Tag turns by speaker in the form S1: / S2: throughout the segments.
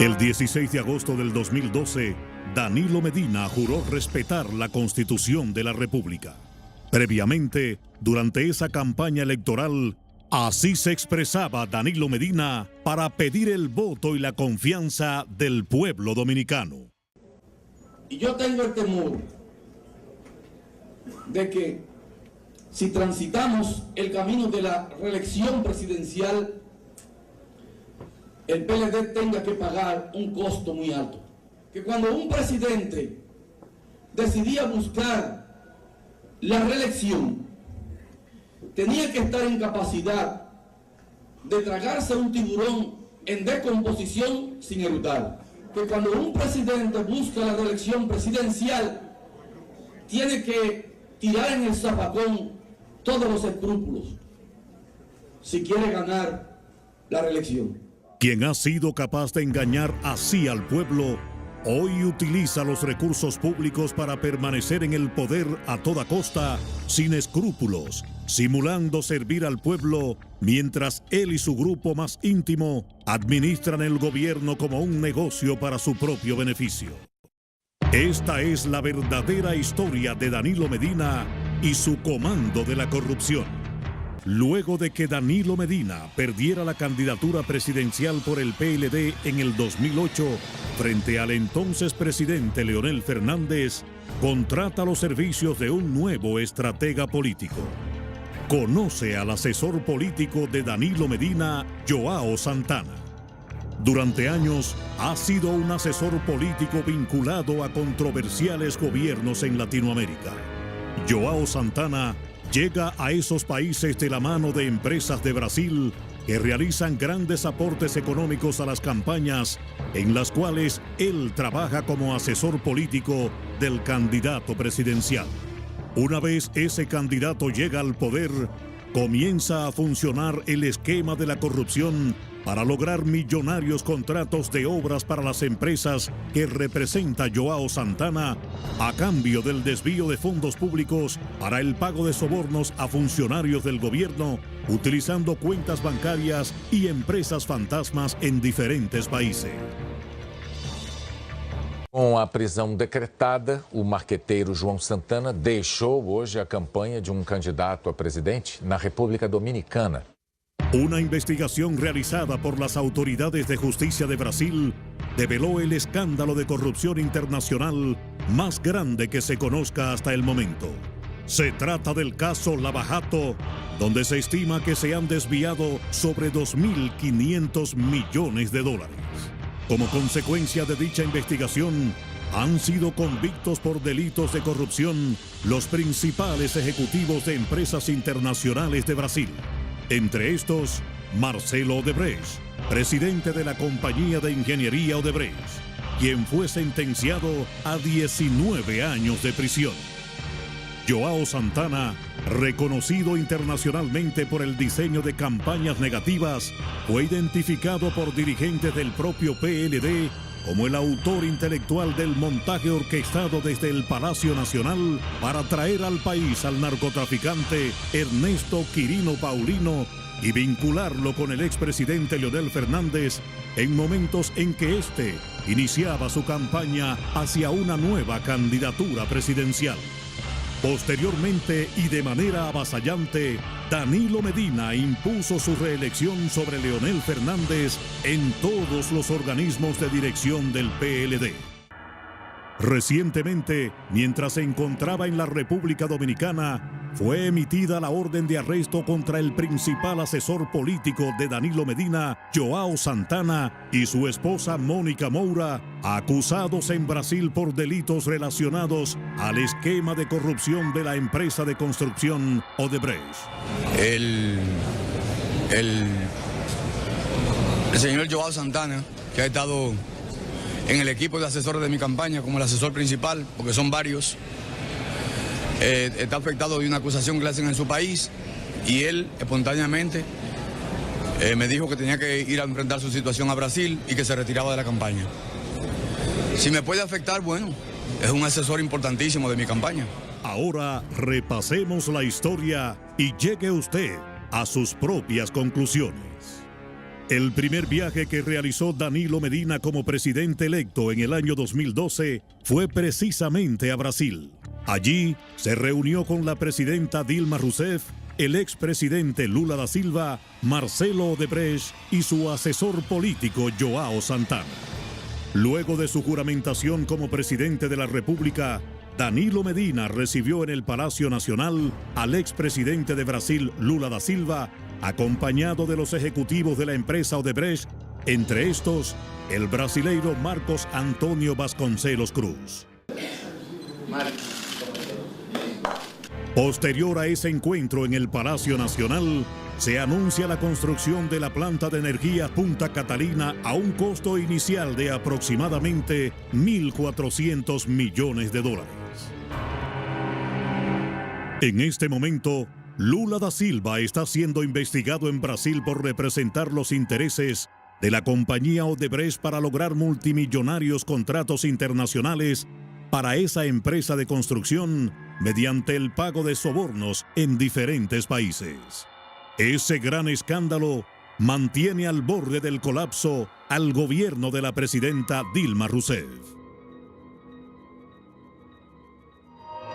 S1: El 16 de agosto del 2012, Danilo Medina juró respetar la Constitución de la República. Previamente, durante esa campaña electoral, así se expresaba Danilo Medina para pedir el voto y la confianza del pueblo dominicano.
S2: Y yo tengo el temor de que si transitamos el camino de la reelección presidencial, el PLD tenga que pagar un costo muy alto. Que cuando un presidente decidía buscar la reelección, tenía que estar en capacidad de tragarse un tiburón en descomposición sin eructar. Que cuando un presidente busca la reelección presidencial, tiene que tirar en el zafacón todos los escrúpulos si quiere ganar la reelección.
S1: Quien ha sido capaz de engañar así al pueblo, hoy utiliza los recursos públicos para permanecer en el poder a toda costa, sin escrúpulos, simulando servir al pueblo, mientras él y su grupo más íntimo administran el gobierno como un negocio para su propio beneficio. Esta es la verdadera historia de Danilo Medina y su comando de la corrupción. Luego de que Danilo Medina perdiera la candidatura presidencial por el PLD en el 2008, frente al entonces presidente Leonel Fernández, contrata los servicios de un nuevo estratega político. Conoce al asesor político de Danilo Medina, Joao Santana. Durante años ha sido un asesor político vinculado a controversiales gobiernos en Latinoamérica. Joao Santana llega a esos países de la mano de empresas de Brasil que realizan grandes aportes económicos a las campañas en las cuales él trabaja como asesor político del candidato presidencial. Una vez ese candidato llega al poder, comienza a funcionar el esquema de la corrupción para lograr millonarios contratos de obras para las empresas que representa Joao Santana a cambio del desvío de fondos públicos para el pago de sobornos a funcionarios del gobierno, utilizando cuentas bancarias y empresas fantasmas en diferentes países.
S3: Com a prisão decretada, o marqueteiro João Santana deixou hoje a campanha de um candidato a presidente na República Dominicana.
S1: Una investigación realizada por las autoridades de justicia de Brasil develó el escándalo de corrupción internacional más grande que se conozca hasta el momento. Se trata del caso Lava Jato, donde se estima que se han desviado sobre 2.500 millones de dólares. Como consecuencia de dicha investigación, han sido convictos por delitos de corrupción los principales ejecutivos de empresas internacionales de Brasil. Entre estos, Marcelo Odebrecht, presidente de la compañía de ingeniería Odebrecht, quien fue sentenciado a 19 años de prisión. Joao Santana, reconocido internacionalmente por el diseño de campañas negativas, fue identificado por dirigentes del propio PLD como el autor intelectual del montaje orquestado desde el Palacio Nacional para traer al país al narcotraficante Ernesto Quirino Paulino y vincularlo con el expresidente Leonel Fernández en momentos en que éste iniciaba su campaña hacia una nueva candidatura presidencial. Posteriormente y de manera avasallante, Danilo Medina impuso su reelección sobre Leonel Fernández en todos los organismos de dirección del PLD. Recientemente, mientras se encontraba en la República Dominicana, fue emitida la orden de arresto contra el principal asesor político de Danilo Medina, Joao Santana, y su esposa Mónica Moura, acusados en Brasil por delitos relacionados al esquema de corrupción de la empresa de construcción Odebrecht.
S4: El señor Joao Santana, que ha estado en el equipo de asesores de mi campaña como el asesor principal, porque son varios, está afectado de una acusación que le hacen en su país y él espontáneamente me dijo que tenía que ir a enfrentar su situación a Brasil y que se retiraba de la campaña. Si me puede afectar, bueno, es un asesor importantísimo de mi campaña.
S1: Ahora repasemos la historia y llegue usted a sus propias conclusiones. El primer viaje que realizó Danilo Medina como presidente electo en el año 2012 fue precisamente a Brasil. Allí se reunió con la presidenta Dilma Rousseff, el expresidente Lula da Silva, Marcelo Odebrecht y su asesor político João Santana. Luego de su juramentación como presidente de la República, Danilo Medina recibió en el Palacio Nacional al expresidente de Brasil, Lula da Silva, acompañado de los ejecutivos de la empresa Odebrecht, entre estos, el brasileiro Marcos Antônio Vasconcelos Cruz. Posterior a ese encuentro en el Palacio Nacional, se anuncia la construcción de la planta de energía Punta Catalina a un costo inicial de aproximadamente $1.400 millones. En este momento, Lula da Silva está siendo investigado en Brasil por representar los intereses de la compañía Odebrecht para lograr multimillonarios contratos internacionales para esa empresa de construcción mediante el pago de sobornos en diferentes países. Ese gran escándalo mantiene al borde del colapso al gobierno de la presidenta Dilma Rousseff.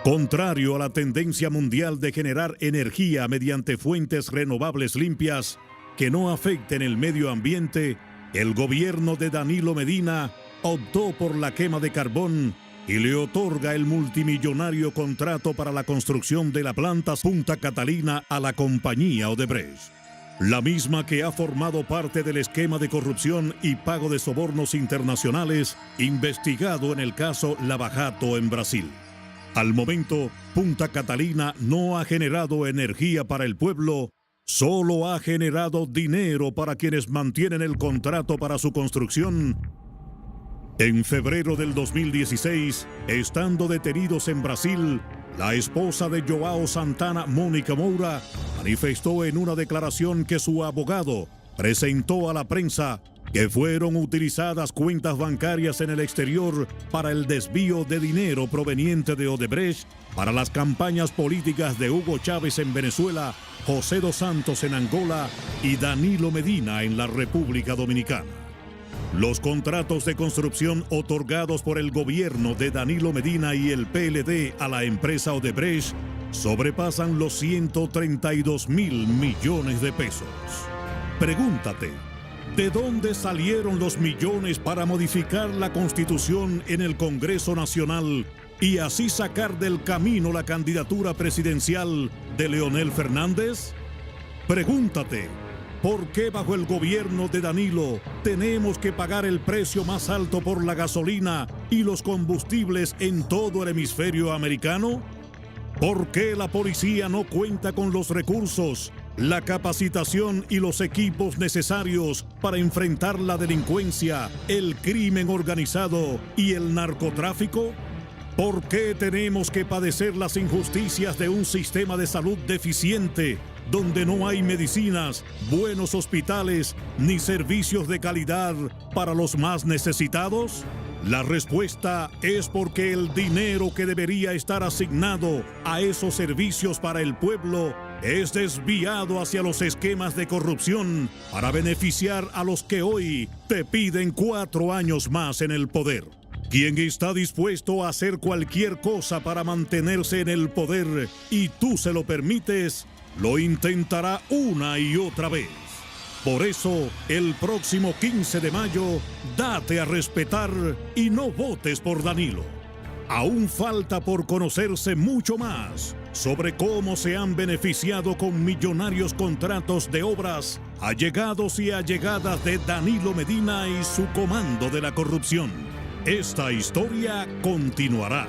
S1: Contrario a la tendencia mundial de generar energía mediante fuentes renovables limpias que no afecten el medio ambiente, el gobierno de Danilo Medina optó por la quema de carbón y le otorga el multimillonario contrato para la construcción de la planta Punta Catalina a la compañía Odebrecht, la misma que ha formado parte del esquema de corrupción y pago de sobornos internacionales investigado en el caso Lava Jato en Brasil. Al momento, Punta Catalina no ha generado energía para el pueblo, solo ha generado dinero para quienes mantienen el contrato para su construcción. En febrero del 2016, estando detenidos en Brasil, la esposa de João Santana, Mônica Moura, manifestó en una declaración que su abogado presentó a la prensa que fueron utilizadas cuentas bancarias en el exterior para el desvío de dinero proveniente de Odebrecht para las campañas políticas de Hugo Chávez en Venezuela, José dos Santos en Angola y Danilo Medina en la República Dominicana. Los contratos de construcción otorgados por el gobierno de Danilo Medina y el PLD a la empresa Odebrecht sobrepasan los 132.000 millones de pesos. Pregúntate, ¿de dónde salieron los millones para modificar la Constitución en el Congreso Nacional y así sacar del camino la candidatura presidencial de Leonel Fernández? Pregúntate, ¿por qué bajo el gobierno de Danilo tenemos que pagar el precio más alto por la gasolina y los combustibles en todo el hemisferio americano? ¿Por qué la policía no cuenta con los recursos, la capacitación y los equipos necesarios para enfrentar la delincuencia, el crimen organizado y el narcotráfico? ¿Por qué tenemos que padecer las injusticias de un sistema de salud deficiente, donde no hay medicinas, buenos hospitales ni servicios de calidad para los más necesitados? La respuesta es porque el dinero que debería estar asignado a esos servicios para el pueblo es desviado hacia los esquemas de corrupción para beneficiar a los que hoy te piden 4 años más en el poder. Quien está dispuesto a hacer cualquier cosa para mantenerse en el poder y tú se lo permites, lo intentará una y otra vez. Por eso, el próximo 15 de mayo, date a respetar y no votes por Danilo. Aún falta por conocerse mucho más sobre cómo se han beneficiado con millonarios contratos de obras, allegados y allegadas de Danilo Medina y su comando de la corrupción. Esta historia continuará.